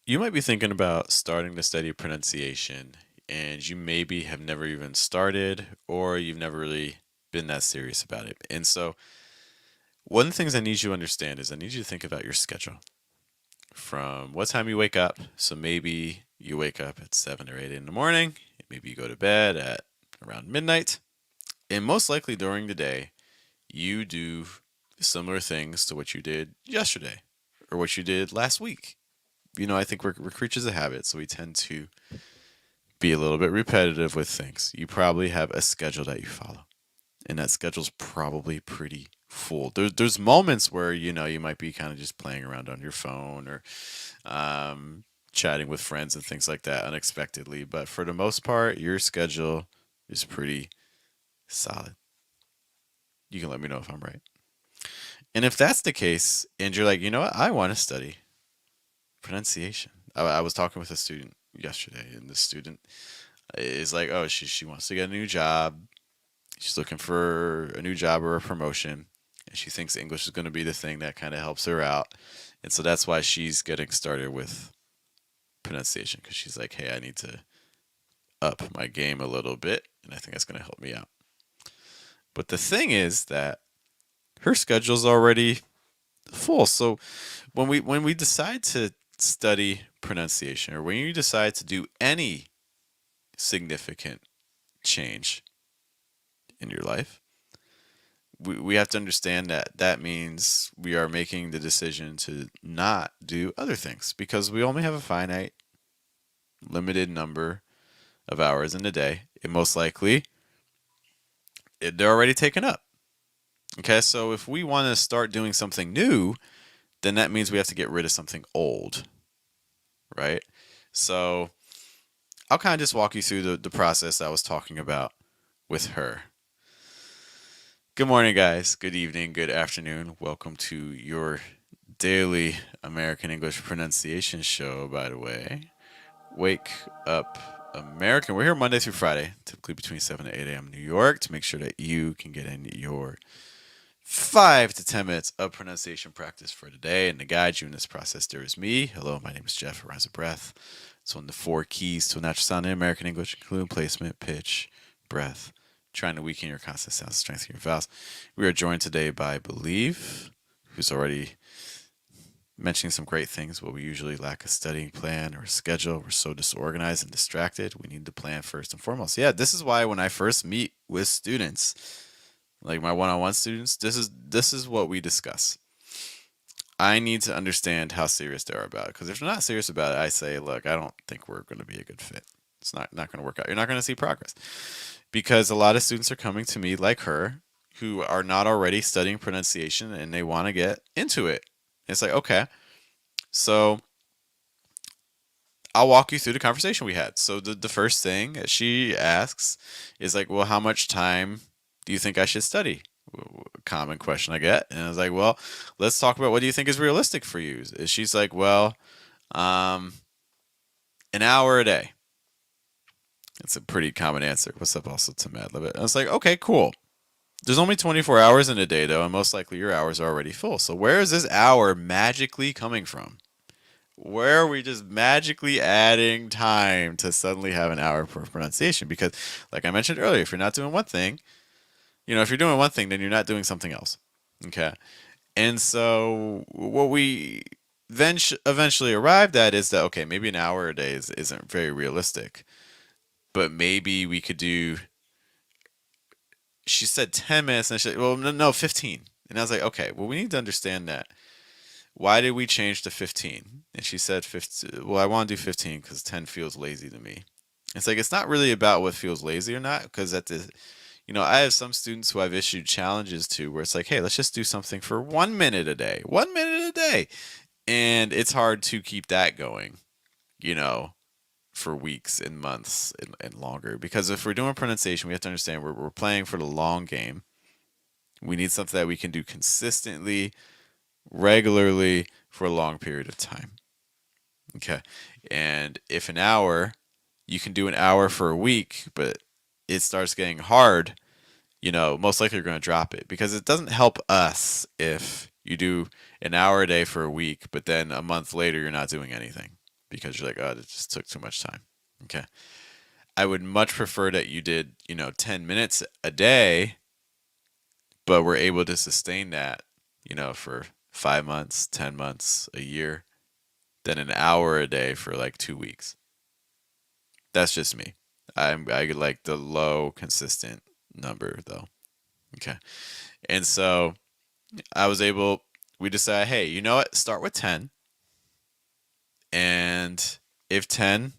You might be thinking about starting to study pronunciation, and you maybe have never even started, or you've never really been that serious about it. And so, one of the things I need you to understand is I need you to think about your schedule from what time you wake up. So, maybe you wake up at 7 or 8 in the morning, maybe you go to bed at around midnight, and most likely during the day, you do similar things to what you did yesterday or what you did last week. I think we're creatures of habit, so we tend to be a little bit repetitive with things. You probably have a schedule that you follow, and that schedule's probably pretty full. There's moments where you might be kind of just playing around on your phone or chatting with friends and things like that unexpectedly, but for the most part, your schedule is pretty solid. You can let me know if I'm right. And if that's the case, and you're like, you know what, I want to study pronunciation. I was talking with a student yesterday, and the student is like, oh, she wants to get a new job. She's looking for a new job or a promotion, and she thinks English is going to be the thing that kind of helps her out. And so that's why she's getting started with pronunciation because she's like, hey, I need to up my game a little bit, and I think that's going to help me out. But the thing is that her schedule's already full. So when we decide to study pronunciation or when you decide to do any significant change in your life, we have to understand that that means we are making the decision to not do other things because we only have a finite, limited number of hours in a day. And most likely, they're already taken up. Okay, so if we want to start doing something new, then that means we have to get rid of something old, right? So I'll kind of just walk you through the process I was talking about with her. Good morning, guys. Good evening. Good afternoon. Welcome to your daily American English pronunciation show, by the way. Wake up, American. We're here Monday through Friday, typically between 7 to 8 a.m. New York, to make sure that you can get in your 5 to 10 minutes of pronunciation practice for today. And to guide you in this process, there is me. Hello, my name is Jeff. Rise of Breath. It's one of the four keys to a natural sound in American English, including placement, pitch, breath, trying to weaken your consonant sounds, strengthen your vowels. We are joined today by Believe, who's already mentioning some great things, but we usually lack a studying plan or a schedule. We're so disorganized and distracted. We need to plan first and foremost. Yeah, this is why when I first meet with students, like my one-on-one students, this is what we discuss. I need to understand how serious they are about it. Because if they're not serious about it, I say, look, I don't think we're going to be a good fit. It's not going to work out. You're not going to see progress. Because a lot of students are coming to me like her who are not already studying pronunciation and they want to get into it. It's like, okay, so I'll walk you through the conversation we had. So the first thing that she asks is like, well, how much time do you think I should study? Common question I get. And I was like, well, let's talk about what do you think is realistic for you? She's like, well, um, an hour a day. It's a pretty common answer. What's up also to Mad Lib? I was like, okay, cool. There's only 24 hours in a day, though, and most likely your hours are already full. So where is this hour magically coming from? Where are we just magically adding time to suddenly have an hour for pronunciation? Because, like I mentioned earlier, if you're not doing one thing, if you're doing one thing, then you're not doing something else. Okay. And so what we then eventually arrived at is that, okay, maybe an hour a day isn't very realistic, but maybe we could do, she said 10 minutes, and well, no, 15. And I was like, okay, well, we need to understand that. Why did we change to 15? And she said, 15, well, I want to do 15 because 10 feels lazy to me. It's like, it's not really about what feels lazy or not, because I have some students who I've issued challenges to where it's like, hey, let's just do something for 1 minute a day. 1 minute a day. And it's hard to keep that going, you know, for weeks and months and longer. Because if we're doing pronunciation, we have to understand we're playing for the long game. We need something that we can do consistently, regularly, for a long period of time. Okay. And if an hour, you can do an hour for a week, but it starts getting hard, most likely you're going to drop it because it doesn't help us if you do an hour a day for a week, but then a month later you're not doing anything. because you're like, oh, it just took too much time. Okay. I would much prefer that you did, 10 minutes a day, but were able to sustain that, for 5 months, 10 months, a year, than an hour a day for like 2 weeks. That's just me. I like the low, consistent number though. Okay. And so I was able, we decided, hey, you know what? Start with 10. And if 10,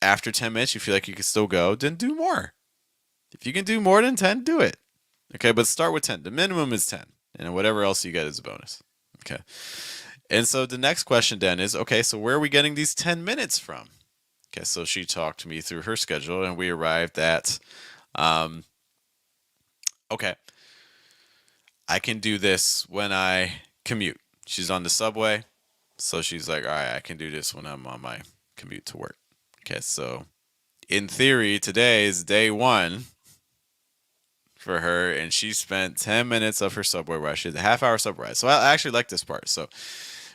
after 10 minutes, you feel like you can still go, then do more. If you can do more than 10, do it. Okay, but start with 10. The minimum is 10. And whatever else you get is a bonus. Okay. And so the next question then is, okay, so where are we getting these 10 minutes from? Okay, so she talked me through her schedule, and we arrived at, okay, I can do this when I commute. She's on the subway, so she's like, all right, I can do this when I'm on my commute to work. Okay, so in theory, today is day one for her, and she spent 10 minutes of her subway ride. She had a half-hour subway ride. So I actually like this part. So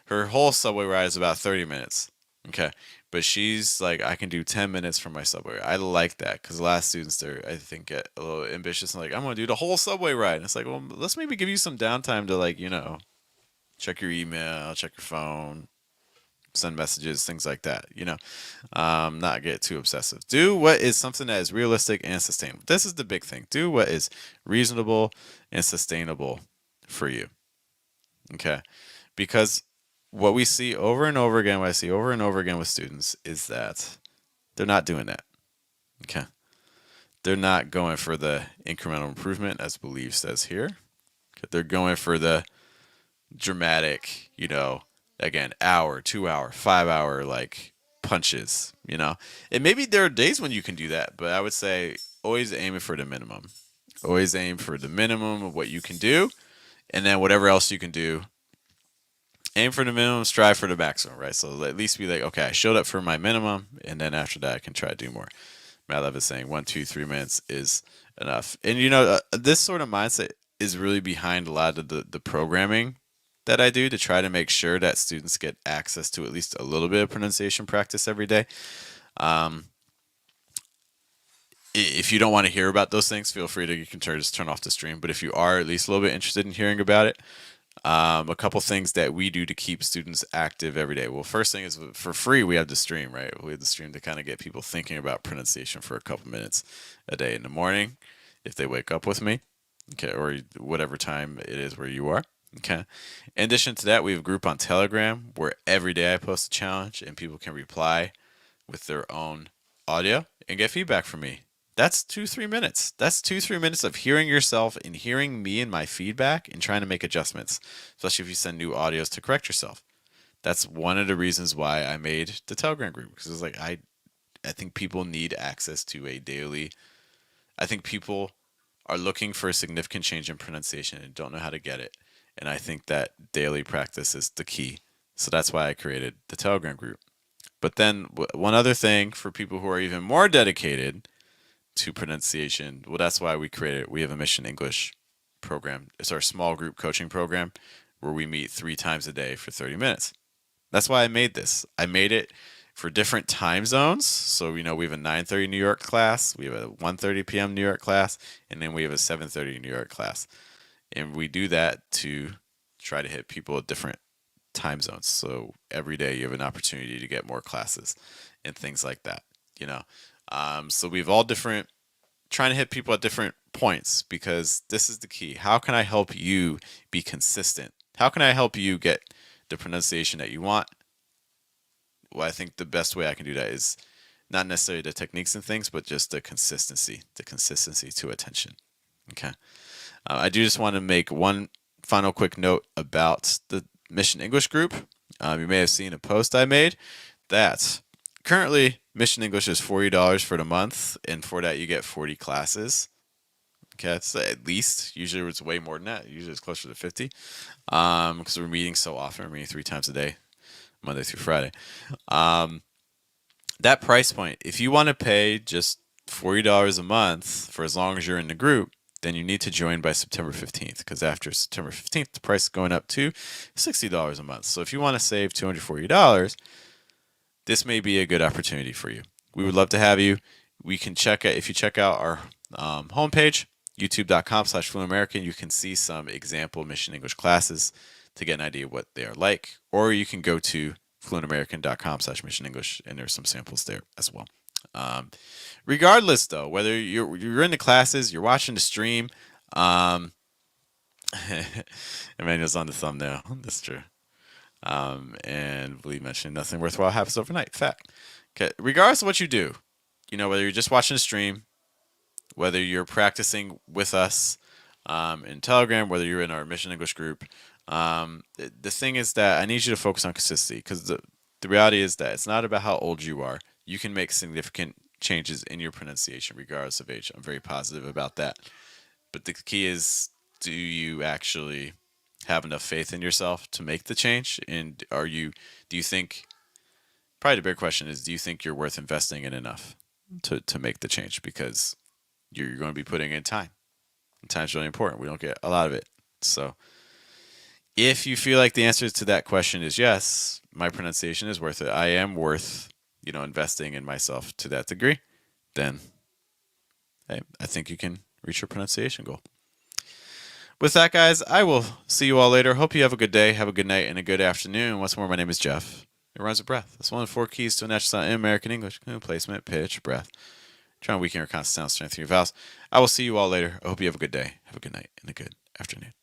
her whole subway ride is about 30 minutes. Okay. But she's like, I can do 10 minutes from my subway ride. I like that because a lot of students, they're, I think, get a little ambitious and like, I'm going to do the whole subway ride. And it's like, well, let's maybe give you some downtime to, like, check your email, check your phone, send messages, things like that, not get too obsessive. Do what is something that is realistic and sustainable. This is the big thing. Do what is reasonable and sustainable for you. Okay. Because what we see over and over again, what I see over and over again with students is that they're not doing that. Okay. They're not going for the incremental improvement as Believe says here. They're going for the dramatic, again, hour, 2 hour, 5 hour, like punches, And maybe there are days when you can do that, but I would say always aim for the minimum. Always aim for the minimum of what you can do. And then whatever else you can do, aim for the minimum, strive for the maximum, right? So at least be like, okay, I showed up for my minimum, and then after that, I can try to do more. Matt Lev is saying 1, 2, 3 minutes is enough. And, this sort of mindset is really behind a lot of the programming that I do to try to make sure that students get access to at least a little bit of pronunciation practice every day. If you don't want to hear about those things, feel free to, you can just turn off the stream. But if you are at least a little bit interested in hearing about it, a couple things that we do to keep students active every day. Well, first thing is for free, we have the stream, right? We have the stream to kind of get people thinking about pronunciation for a couple minutes a day in the morning if they wake up with me, okay, or whatever time it is where you are. Okay. In addition to that, we have a group on Telegram where every day I post a challenge and people can reply with their own audio and get feedback from me. That's 2-3 minutes. That's 2-3 minutes of hearing yourself and hearing me and my feedback and trying to make adjustments, especially if you send new audios to correct yourself. That's one of the reasons why I made the Telegram group, because it's like I think people need access to a daily. I think people are looking for a significant change in pronunciation and don't know how to get it. And I think that daily practice is the key. So that's why I created the Telegram group. But then one other thing for people who are even more dedicated to pronunciation, well, that's why we have a Mission English program. It's our small group coaching program where we meet 3 times a day for 30 minutes. That's why I made this. I made it for different time zones. So, we have a 9:30 New York class, we have a 1:30 p.m. New York class, and then we have a 7:30 New York class. And we do that to try to hit people at different time zones. So every day you have an opportunity to get more classes and things like that, So we have all different, trying to hit people at different points, because this is the key. How can I help you be consistent? How can I help you get the pronunciation that you want? Well, I think the best way I can do that is not necessarily the techniques and things, but just the consistency to attention. Okay. I do just want to make one final quick note about the Mission English group. You may have seen a post I made that currently Mission English is $40 for the month, and for that you get 40 classes. Okay, that's at least. Usually it's way more than that. Usually it's closer to 50, because we're meeting so often. We're meeting 3 times a day, Monday through Friday. That price point, if you want to pay just $40 a month for as long as you're in the group, then you need to join by September 15th, because after September 15th, the price is going up to $60 a month. So if you want to save $240, this may be a good opportunity for you. We would love to have you. We can check out, if you check out our homepage, youtube.com/fluentamerican, you can see some example Mission English classes to get an idea of what they are like. Or you can go to fluentamerican.com/mission English, and there's some samples there as well. Regardless, though, whether you're in the classes, you're watching the stream, Emmanuel's on the thumbnail. That's true. And Lee mentioned nothing worthwhile happens overnight. Fact. Okay. Regardless of what you do, whether you're just watching the stream, whether you're practicing with us in Telegram, whether you're in our Mission English group, the thing is that I need you to focus on consistency, because the reality is that it's not about how old you are. You can make significant changes in your pronunciation regardless of age. I'm very positive about that. But the key is, do you actually have enough faith in yourself to make the change? And do you think, probably the big question is, do you think you're worth investing in enough to make the change? Because you're going to be putting in time. And time's really important. We don't get a lot of it. So if you feel like the answer to that question is yes, my pronunciation is worth it, I am worth, investing in myself to that degree, then hey, I think you can reach your pronunciation goal. With that, guys, I will see you all later. Hope you have a good day, have a good night, and a good afternoon. Once more, my name is Jeff. It rhymes with breath. That's one of the 4 keys to a natural sound in American English: placement, pitch, breath. Try and weaken your consonant sound, strengthen your vowels. I will see you all later. I hope you have a good day, have a good night, and a good afternoon.